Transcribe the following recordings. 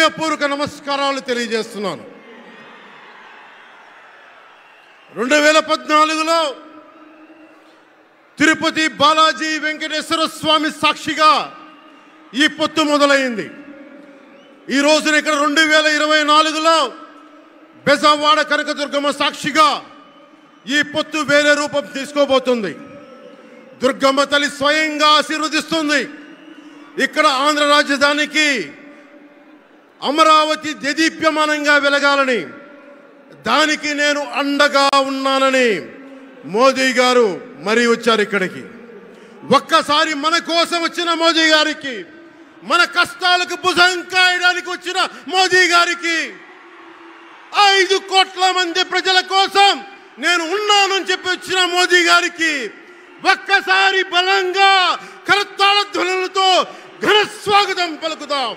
హృదయపూర్వక నమస్కారాలు తెలియజేస్తున్నాను. 2014లో తిరుపతి బాలాజీ వెంకటేశ్వర స్వామి సాక్షిగా ఈ పొత్తు మొదలైంది. ఈ రోజున ఇక్కడ 2024లో బెజవాడ కనకదుర్గమ్మ సాక్షిగా ఈ పొత్తు వేరే రూపం తీసుకోబోతుంది. దుర్గమ్మ తల్లి స్వయంగా ఆశీర్వదిస్తుంది. ఇక్కడ ఆంధ్ర రాజధానికి అమరావతి దేదీప్యమానంగా వెలగాలని, దానికి నేను అండగా ఉన్నానని మోదీ గారు మరీ వచ్చారు ఇక్కడికి. ఒక్కసారి మన కోసం వచ్చిన మోదీ గారికి, మన కష్టాలకు భుజం కాయడానికి వచ్చిన మోదీ గారికి, 5 కోట్ల మంది ప్రజల కోసం నేను ఉన్నానని చెప్పి వచ్చిన మోదీ గారికి ఒక్కసారి బలంగా కరతాళ ధ్వనులతో ఘన స్వాగతం పలుకుదాం.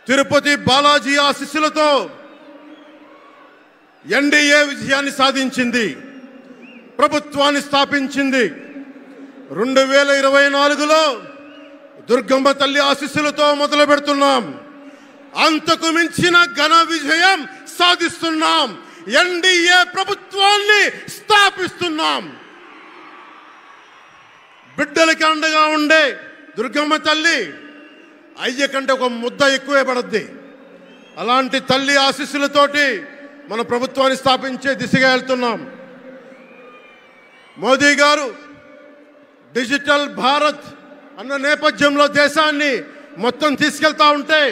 తిరుపతి బాలాజీ ఆశీస్సులతో ఎన్డీఏ విజయాన్ని సాధించింది, ప్రభుత్వాన్ని స్థాపించింది. 2024లో దుర్గమ్మ తల్లి ఆశీస్సులతో మొదలు పెడుతున్నాం. అంతకు మించిన ఘన విజయం సాధిస్తున్నాం. ఎన్డీఏ ప్రభుత్వాన్ని స్థాపిస్తున్నాం. బిడ్డలకి అండగా ఉండే దుర్గమ్మ తల్లి అయ్య కంటే ఒక ముద్ద ఎక్కువే పడద్ది. అలాంటి తల్లి ఆశీస్సులతోటి మన ప్రభుత్వాన్ని స్థాపించే దిశగా వెళ్తున్నాం. మోదీ గారు డిజిటల్ భారత్ అన్న నేపథ్యంలో దేశాన్ని మొత్తం తీసుకెళ్తా ఉంటే,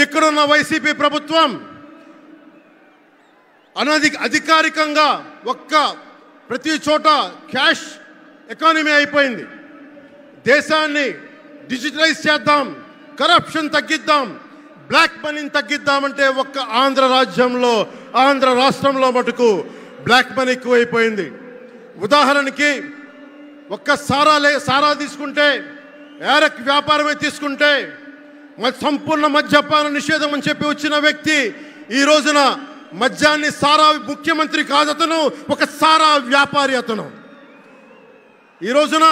ఇక్కడున్న వైసీపీ ప్రభుత్వం అధికారికంగా ప్రతి చోట క్యాష్ ఎకానమీ అయిపోయింది. దేశాన్ని డిజిటలైజ్ చేద్దాం, కరప్షన్ తగ్గిద్దాం, బ్లాక్ మనీని తగ్గిద్దామంటే ఆంధ్ర రాష్ట్రంలో మటుకు బ్లాక్ మనీ ఎక్కువైపోయింది. ఉదాహరణకి సారా తీసుకుంటే, ఏరక్ వ్యాపారమే తీసుకుంటే, సంపూర్ణ మద్యపాన నిషేధం అని చెప్పి వచ్చిన వ్యక్తి ఈ రోజున మద్యాన్ని ముఖ్యమంత్రి కాదు, అతను ఒక సారా వ్యాపారి. అతను ఈ రోజున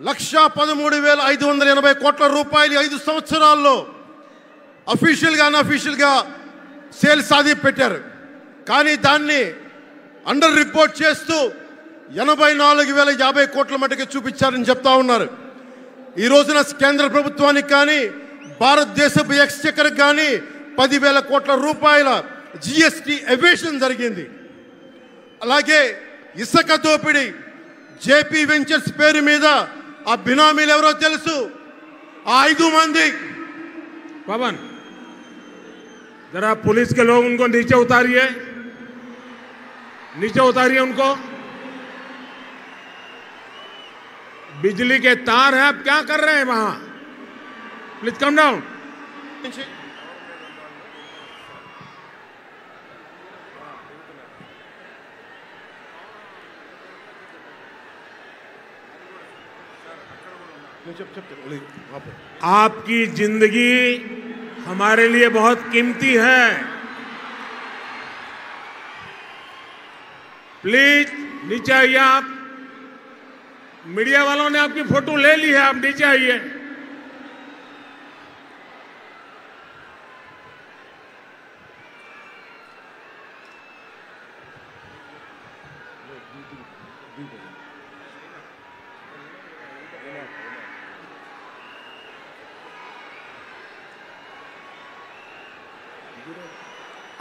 1,13,580 కోట్ల రూపాయలు 5 సంవత్సరాల్లో అఫీషియల్గా అన్అఫీషియల్గా సేల్స్ అది పెట్టారు. కానీ దాన్ని అండర్ రిపోర్ట్ చేస్తూ 84,050 కోట్ల మటుకు చూపించారని చెప్తా ఉన్నారు. ఈ రోజున కేంద్ర ప్రభుత్వానికి కానీ భారతదేశపు ఎక్స్చెక్కర్కి కానీ 10,000 కోట్ల రూపాయల జిఎస్టీ ఎవేషన్ జరిగింది. అలాగే ఇసుక దోపిడీ, జేపీ వెంచర్స్ పేరు మీద ఆ బినామీలు ఎవరో తెలుసు, ఆ 5 మంది. पवन जरा पुलिस के लोग उनको नीचे उतारिए उनको। बिजली के तार हैं, आप क्या कर रहे हैं वहां? Please come down. आपकी जिंदगी हमारे लिए बहुत कीमती है। प्लीज नीचे आइए। आप मीडिया वालों ने आपकी फोटो ले ली है, आप नीचे आइए।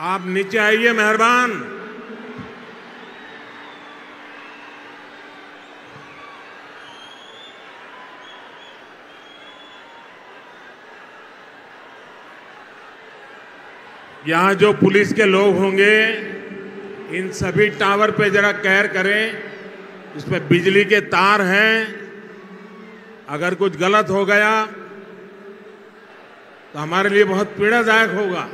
आप नीचे आइए, मेहरबान। यहां जो पुलिस के लोग होंगे, इन सभी टावर पे जरा केयर करें। इसमें बिजली के तार हैं, अगर कुछ गलत हो गया तो हमारे लिए बहुत पीड़ादायक होगा।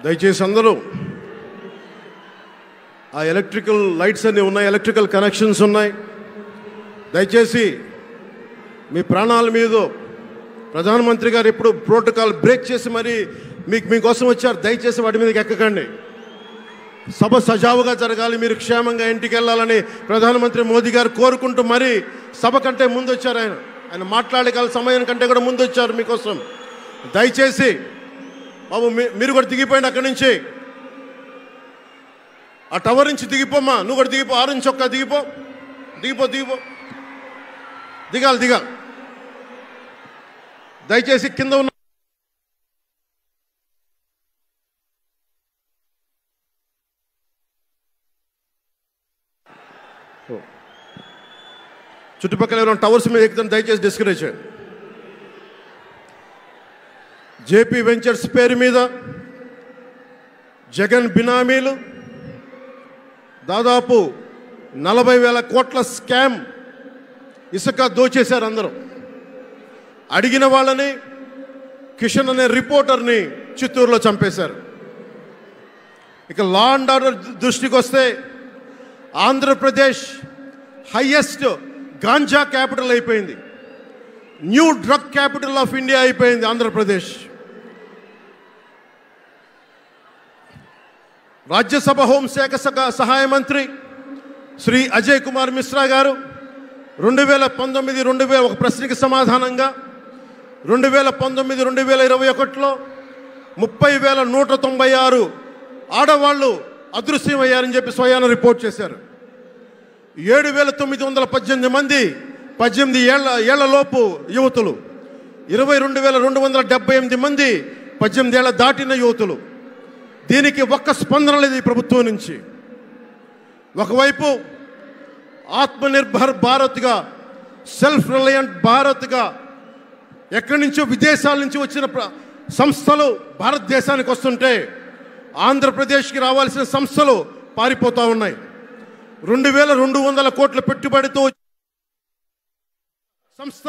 దయచేసి అందరూ ఆ ఎలక్ట్రికల్ లైట్స్ అన్నీ ఉన్నాయి, ఎలక్ట్రికల్ కనెక్షన్స్ ఉన్నాయి. దయచేసి మీ ప్రాణాల మీద ప్రధానమంత్రి గారు ఎప్పుడు ప్రోటోకాల్ బ్రేక్ చేసి మరి మీకోసం వచ్చారు. దయచేసి వాటి మీదకి ఎక్కకండి. సభ సజావుగా జరగాలి, మీరు క్షేమంగా ఇంటికి వెళ్ళాలని ప్రధానమంత్రి మోదీ గారు కోరుకుంటూ మరి సభ కంటే ముందు వచ్చారు. ఆయన మాట్లాడగల సమయం కంటే కూడా ముందు వచ్చారు మీకోసం. దయచేసి బాబు మీరు కూడా దిగిపోయింది అక్కడి నుంచి, ఆ టవర్ నుంచి దిగిపోమ్మా. నువ్వు కూడా దిగిపో, ఆరెంజ్ చొక్కా దిగిపో, దిగిపో దిగిపో దిగాలి. దయచేసి కింద ఉన్న చుట్టుపక్కల ఎవరైనా టవర్స్ మీద ఎక్కుతాను దయచేసి డిస్కరేజ్ చేయండి. జేపీ వెంచర్స్ పేరు మీద జగన్ బినామీలు దాదాపు 40,000 కోట్ల స్కామ్ ఇసుక దోచేశారు. అందరూ అడిగిన వాళ్ళని, కిషన్ అనే రిపోర్టర్ని చిత్తూరులో చంపేశారు. ఇక లా అండ్ ఆర్డర్ దృష్టికి వస్తే ఆంధ్రప్రదేశ్ హైయెస్ట్ గాంజా క్యాపిటల్ అయిపోయింది. New drug capital of India అయిపోయింది ఆంధ్రప్రదేశ్. రాజ్యసభ హోంశాఖ సహాయ మంత్రి శ్రీ అజయ్ కుమార్ మిశ్రా గారు 2019 ఒక ప్రశ్నకి సమాధానంగా 2019-2021లో 30,196 ఆడవాళ్ళు అదృశ్యమయ్యారని చెప్పి స్వయాన రిపోర్ట్ చేశారు. 7,918 మంది 18 ఏళ్లలోపు యువతులు, 22,278 మంది 18 ఏళ్ల దాటిన యువతులు. దీనికి ఒక్క స్పందన లేదు ఈ ప్రభుత్వం నుంచి. ఒకవైపు ఆత్మనిర్భర్ భారత్గా, సెల్ఫ్ రిలయంట్ భారత్గా ఎక్కడి నుంచో విదేశాల నుంచి వచ్చిన సంస్థలు భారతదేశానికి వస్తుంటే ఆంధ్రప్రదేశ్కి రావాల్సిన సంస్థలు పారిపోతూ ఉన్నాయి. 2,200 కోట్ల పెట్టుబడితో సంస్థ